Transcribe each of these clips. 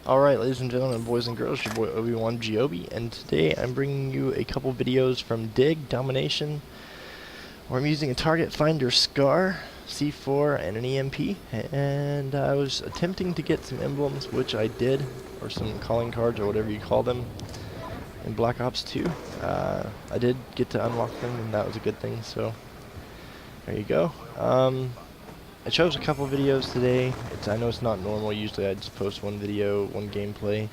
Alright, ladies and gentlemen, boys and girls, your boy Obi-Wan Giobi, and today I'm bringing you a couple videos from Dig Domination, where I'm using a target finder SCAR, C4, and an EMP, and I was attempting to get some emblems, which I did, or some calling cards, or whatever you call them, in Black Ops 2. I did get to unlock them, and that was a good thing, so there you go. I chose a couple videos today. I know it's not normal. Usually I just post one video, one gameplay.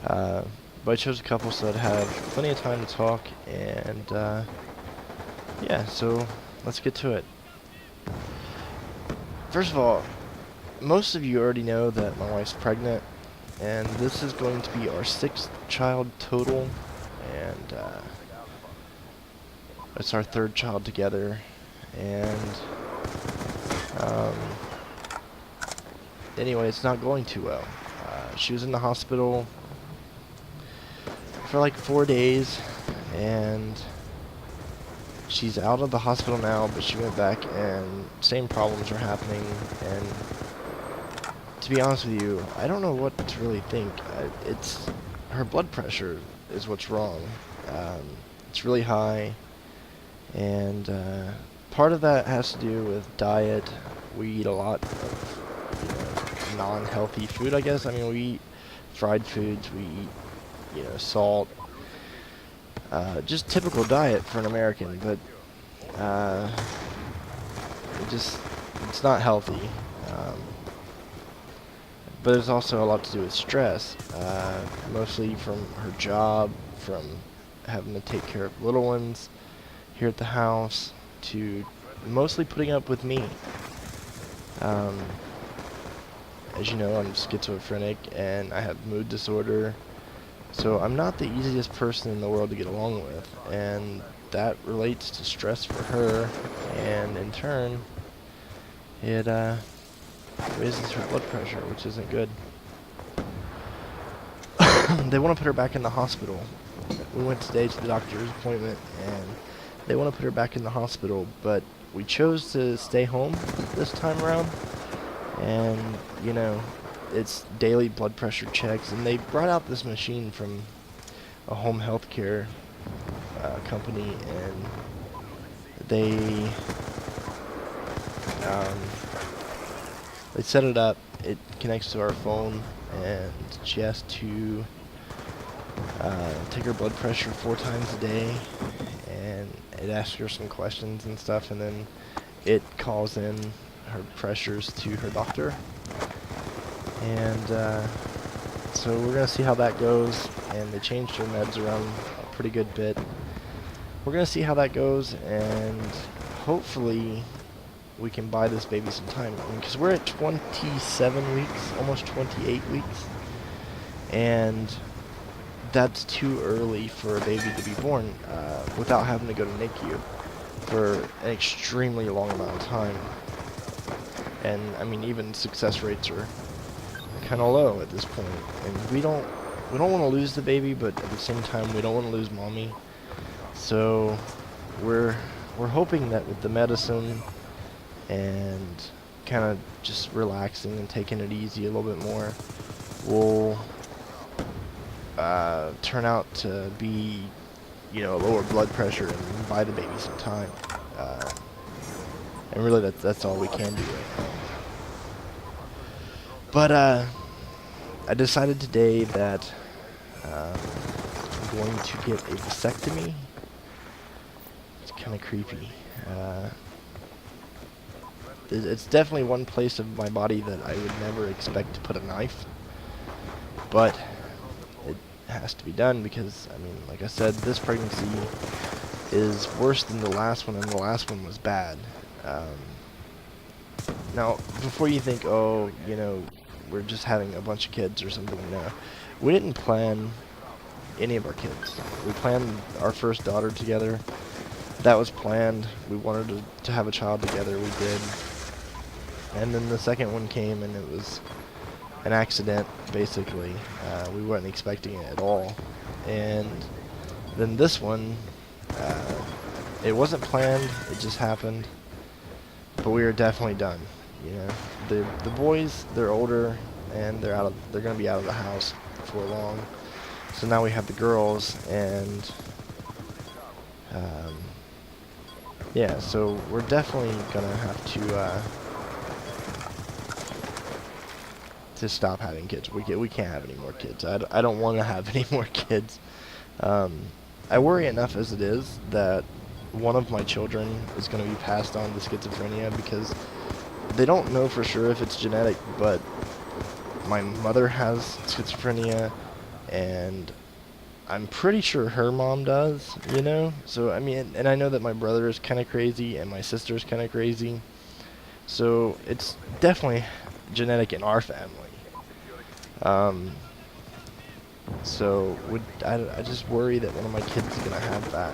But I chose a couple so I'd have plenty of time to talk. And yeah, so let's get to it. First of all, most of you already know that my wife's pregnant. And this is going to be our 6th child total. And it's our 3rd child together. And anyway, it's not going too well. She was in the hospital for like 4 days, and she's out of the hospital now, but she went back and same problems are happening. And to be honest with you, I don't know what to really think. It's her blood pressure is what's wrong. It's really high, and part of that has to do with diet. We eat a lot of non-healthy food, I guess. I mean, we eat fried foods, we eat, salt. Just typical diet for an American, but it's not healthy. But there's also a lot to do with stress, mostly from her job, from having to take care of little ones here at the house, to mostly putting up with me. As you know, I'm schizophrenic and I have mood disorder, so I'm not the easiest person in the world to get along with, and that relates to stress for her, and in turn it raises her blood pressure, which isn't good. They want to put her back in the hospital. We went today to the doctor's appointment, and they want to put her back in the hospital, but we chose to stay home this time around. And, it's daily blood pressure checks, and they brought out this machine from a home health care company, and they set it up. It connects to our phone, and she has to take her blood pressure 4 times a day, and it asks her some questions and stuff, and then it calls in her pressures to her doctor. And so we're gonna see how that goes, and they changed her meds around a pretty good bit. We're gonna see how that goes, and hopefully we can buy this baby some time, because we're at 27 weeks, almost 28 weeks, and that's too early for a baby to be born without having to go to NICU for an extremely long amount of time. And I mean, even success rates are kind of low at this point, and we don't want to lose the baby, but at the same time we don't want to lose mommy. So we're hoping that with the medicine and kind of just relaxing and taking it easy a little bit more, we'll turn out to be, lower blood pressure and buy the baby some time. And really, that's all we can do right now. But I decided today that I'm going to get a vasectomy. It's kind of creepy. It's definitely one place of my body that I would never expect to put a knife, but it has to be done because, I mean, like I said, this pregnancy is worse than the last one, and the last one was bad. Now, before you think, oh, we're just having a bunch of kids or something, no. We didn't plan any of our kids. We planned our first daughter together. That was planned. We wanted to have a child together. We did. And then the second one came, and it was an accident, basically. We weren't expecting it at all. And then this one, it wasn't planned. It just happened. But we are definitely done. The boys, they're older. and they're gonna be out of the house before long. So now we have the girls, and yeah, so we're definitely gonna have to stop having kids. We can't have any more kids. I don't want to have any more kids. I worry enough as it is that one of my children is going to be passed on to schizophrenia, because they don't know for sure if it's genetic, but my mother has schizophrenia, and I'm pretty sure her mom does, you know? So, I mean, and I know that my brother is kind of crazy, and my sister's kind of crazy. So, it's definitely genetic in our family. I just worry that one of my kids is going to have that.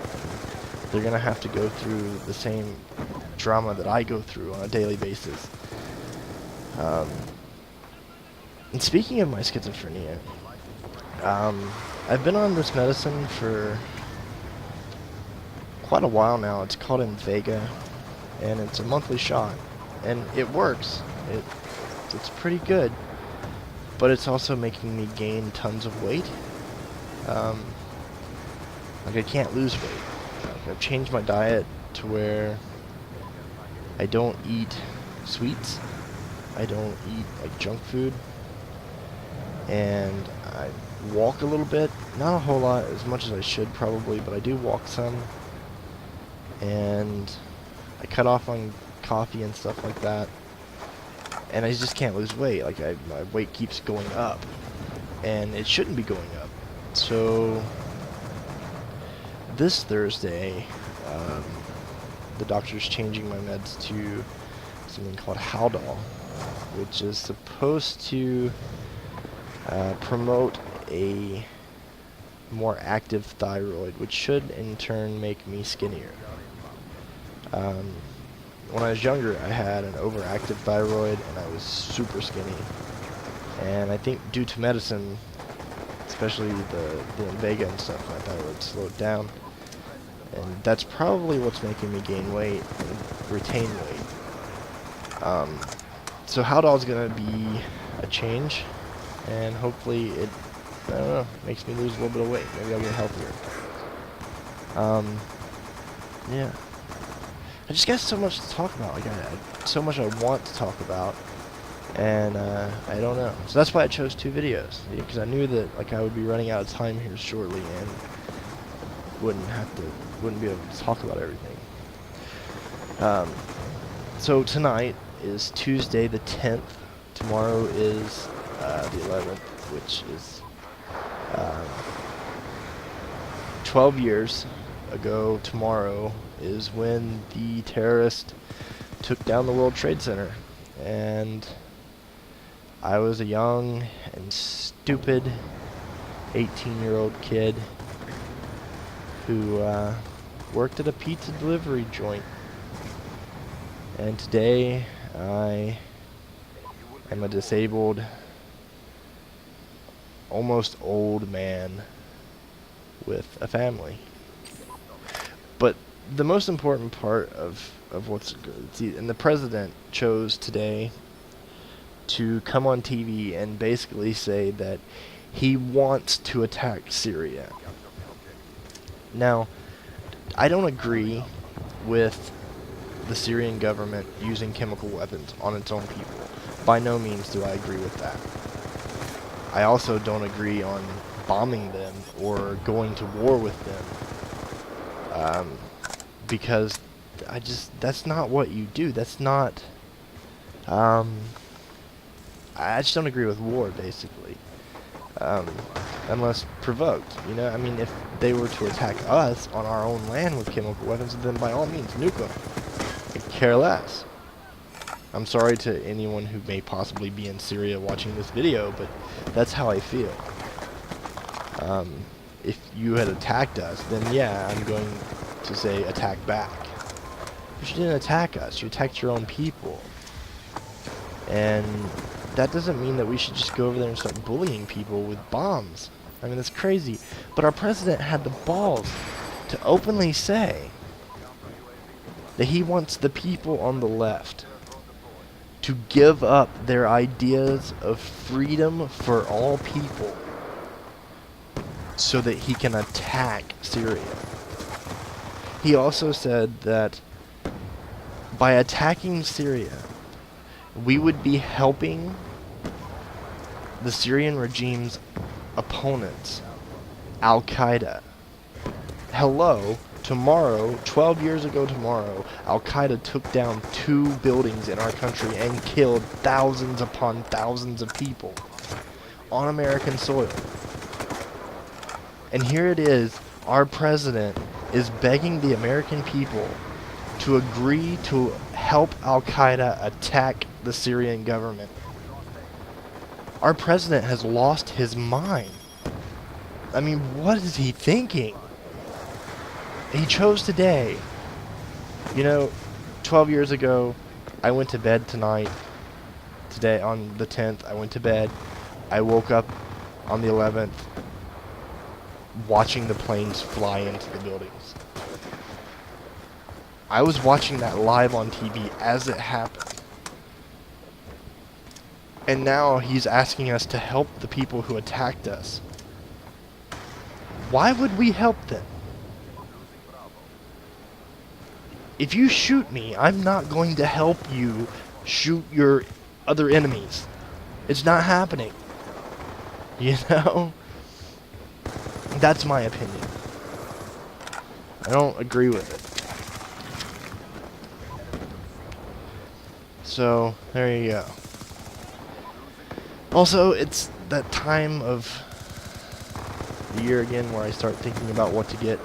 They're going to have to go through the same drama that I go through on a daily basis. And speaking of my schizophrenia, I've been on this medicine for quite a while now. It's called LENOVO, and it's a monthly shot, and it works. It's pretty good, but it's also making me gain tons of weight. Like, I can't lose weight. I've changed my diet to where I don't eat sweets, I don't eat like junk food, and I walk a little bit, not a whole lot, as much as I should probably, but I do walk some, and I cut off on coffee and stuff like that, and I just can't lose weight. Like, my weight keeps going up, and it shouldn't be going up. So this Thursday, the doctor's changing my meds to something called Haldol, which is supposed to promote a more active thyroid, which should in turn make me skinnier. When I was younger, I had an overactive thyroid, and I was super skinny. And I think due to medicine, especially the LENOVO and stuff, my thyroid slowed down. And that's probably what's making me gain weight and retain weight. So Haldol is going to be a change, and hopefully it, I don't know, makes me lose a little bit of weight. Maybe I'll get healthier. Yeah. I just got so much to talk about. Like, so much I want to talk about, and I don't know. So that's why I chose 2 videos, because I knew that like I would be running out of time here shortly, and wouldn't be able to talk about everything. So tonight is Tuesday the 10th. Tomorrow is the 11th, which is 12 years ago tomorrow is when the terrorist took down the World Trade Center. And I was a young and stupid 18-year-old kid who worked at a pizza delivery joint. And today I am a disabled, almost old man with a family. But the most important part of what's good, see, and the president chose today to come on TV and basically say that he wants to attack Syria. Now, I don't agree with the Syrian government using chemical weapons on its own people. By no means do I agree with that. I also don't agree on bombing them or going to war with them. Because that's not what you do. That's not, I just don't agree with war, basically. Unless provoked, you know? I mean, if they were to attack us on our own land with chemical weapons, then by all means, nuke them. I could care less. I'm sorry to anyone who may possibly be in Syria watching this video, but that's how I feel. If you had attacked us, then yeah, I'm going to say attack back. But you didn't attack us, you attacked your own people. And that doesn't mean that we should just go over there and start bullying people with bombs. I mean, that's crazy. But our president had the balls to openly say that he wants the people on the left to give up their ideas of freedom for all people so that he can attack Syria. He also said that by attacking Syria, we would be helping the Syrian regime's opponents, Al-Qaeda. Hello, tomorrow, 12 years ago tomorrow, Al-Qaeda took down 2 buildings in our country and killed thousands upon thousands of people on American soil. And here it is, our president is begging the American people to agree to help Al-Qaeda attack the Syrian government. Our president has lost his mind. I mean, what is he thinking? He chose today. You know, 12 years ago, I went to bed tonight. Today, on the 10th, I went to bed. I woke up on the 11th, watching the planes fly into the buildings. I was watching that live on TV as it happened. And now he's asking us to help the people who attacked us. Why would we help them? If you shoot me, I'm not going to help you shoot your other enemies. It's not happening. You know? That's my opinion. I don't agree with it. So, there you go. Also, it's that time of the year again where I start thinking about what to get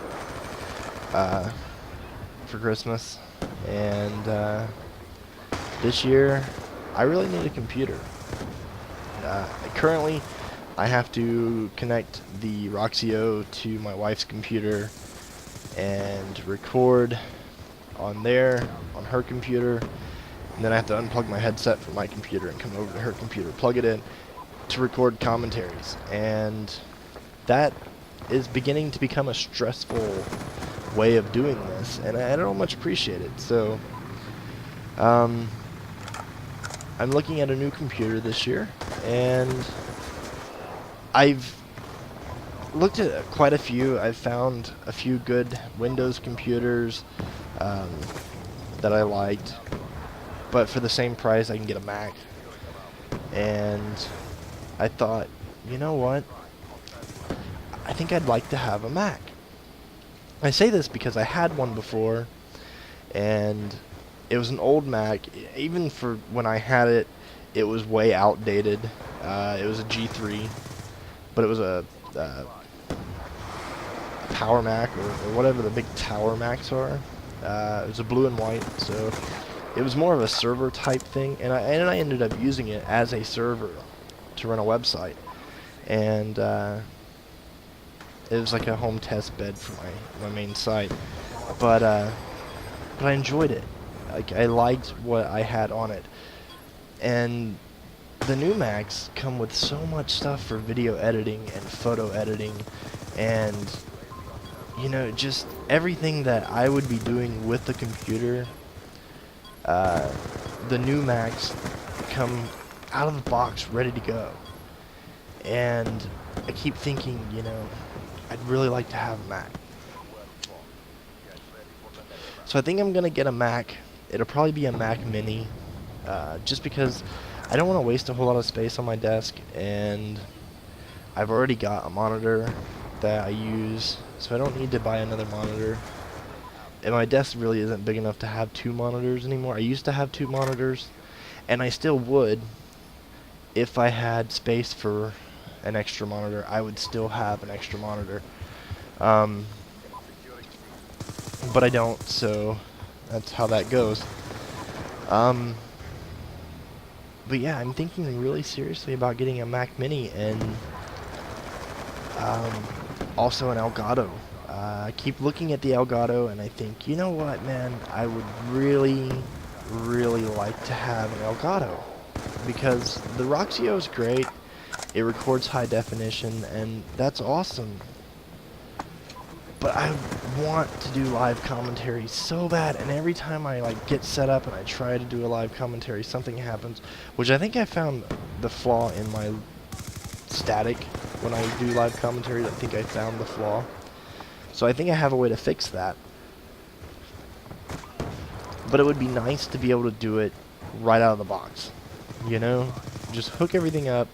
for Christmas. And this year, I really need a computer. Currently, I have to connect the Roxio to my wife's computer and record on her computer. And then I have to unplug my headset from my computer and come over to her computer, plug it in to record commentaries. And that is beginning to become a stressful way of doing this, and I don't much appreciate it. So, I'm looking at a new computer this year, and I've looked at quite a few. I've found a few good Windows computers that I liked. But for the same price, I can get a Mac. And I thought, you know what? I think I'd like to have a Mac. I say this because I had one before, and it was an old Mac. Even for when I had it, it was way outdated. It was a G3, but it was a Power Mac, or whatever the big Tower Macs are. It was a blue and white, so it was more of a server type thing, and I ended up using it as a server to run a website, and it was like a home test bed for my main site, but I enjoyed it. Like, I liked what I had on it, and the new Macs come with so much stuff for video editing and photo editing, and you know, just everything that I would be doing with the computer. The new Macs come out of the box ready to go, and I keep thinking, you know, I'd really like to have a Mac. So I think I'm gonna get a Mac. It'll probably be a Mac Mini, just because I don't want to waste a whole lot of space on my desk, and I've already got a monitor that I use, so I don't need to buy another monitor. And my desk really isn't big enough to have 2 monitors anymore. I used to have 2 monitors, and I still would. If I had space for an extra monitor, I would still have an extra monitor. But I don't, so that's how that goes. But yeah, I'm thinking really seriously about getting a Mac Mini, and also an Elgato. I keep looking at the Elgato, and I think, you know what, man, I would really, really like to have an Elgato, because the Roxio is great, it records high definition, and that's awesome, but I want to do live commentary so bad, and every time I like get set up and I try to do a live commentary, something happens, which I think I found the flaw in my static when I do live commentary. I think I found the flaw. So I think I have a way to fix that. But it would be nice to be able to do it right out of the box. You know? Just hook everything up,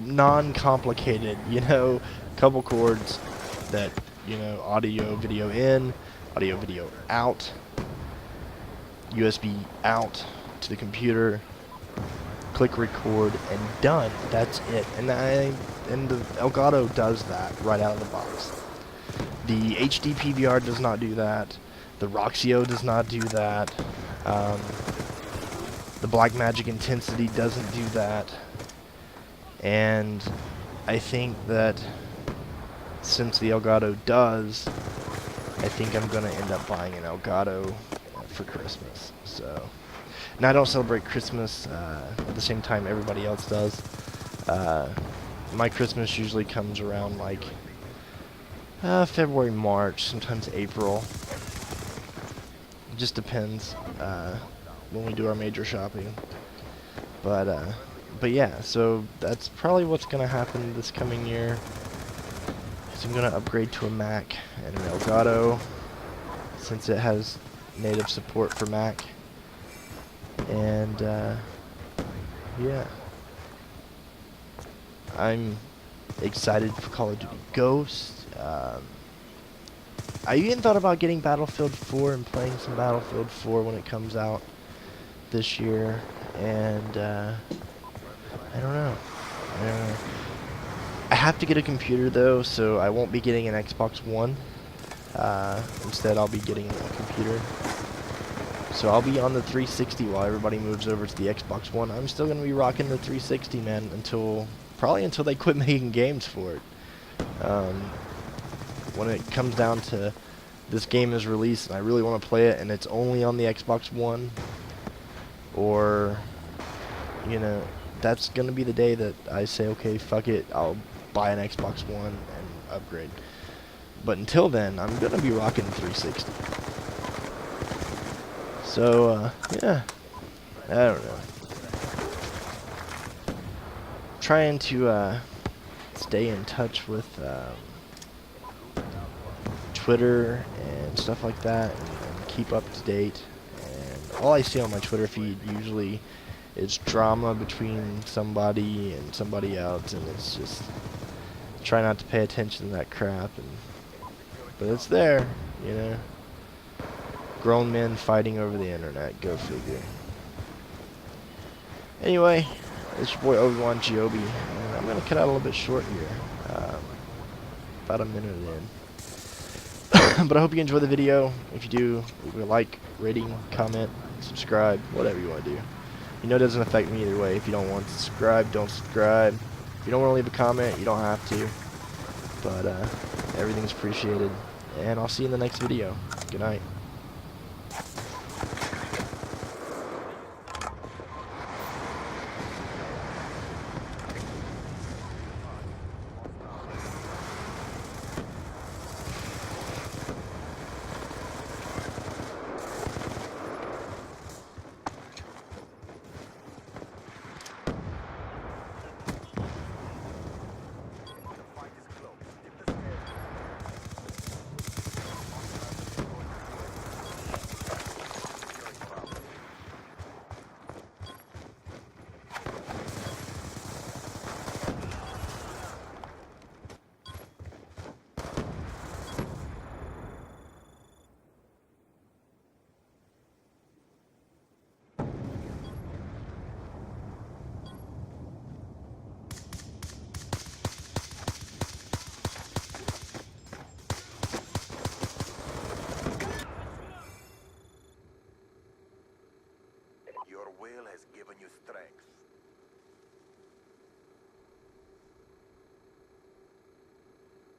non-complicated, you know, couple chords that, you know, audio, video in, audio, video out, USB out to the computer, click record, and done. That's it. And the Elgato does that right out of the box. The HD PVR does not do that. The Roxio does not do that. The Blackmagic Intensity doesn't do that. And I think that since the Elgato does, I think I'm going to end up buying an Elgato for Christmas. So, and I don't celebrate Christmas at the same time everybody else does. My Christmas usually comes around like February, March, sometimes April. It just depends when we do our major shopping. But yeah, so that's probably what's going to happen this coming year. So I'm going to upgrade to a Mac and an Elgato, since it has native support for Mac. And yeah, I'm excited for Call of Duty Ghost. I even thought about getting Battlefield 4 and playing some Battlefield 4 when it comes out this year. And I don't know. I have to get a computer though, so I won't be getting an Xbox One. Instead, I'll be getting a computer. So I'll be on the 360 while everybody moves over to the Xbox One. I'm still gonna be rocking the 360, man, probably until they quit making games for it. When it comes down to this game is released and I really want to play it and it's only on the Xbox One, or, you know, that's going to be the day that I say, okay, fuck it, I'll buy an Xbox One and upgrade. But until then, I'm going to be rocking 360. So, yeah, I don't know. Trying to stay in touch with Twitter and stuff like that, and keep up to date. And all I see on my Twitter feed usually is drama between somebody and somebody else, and it's just try not to pay attention to that crap. But it's there, you know. Grown men fighting over the internet. Go figure. Anyway, it's your boy Obi-Wan Giobi, and I'm gonna cut out a little bit short here. About a minute in. But I hope you enjoy the video. If you do, leave a like, rating, comment, subscribe, whatever you want to do. You know it doesn't affect me either way. If you don't want to subscribe, don't subscribe. If you don't want to leave a comment, you don't have to. But everything's appreciated. And I'll see you in the next video. Good night. Your will has given you strength.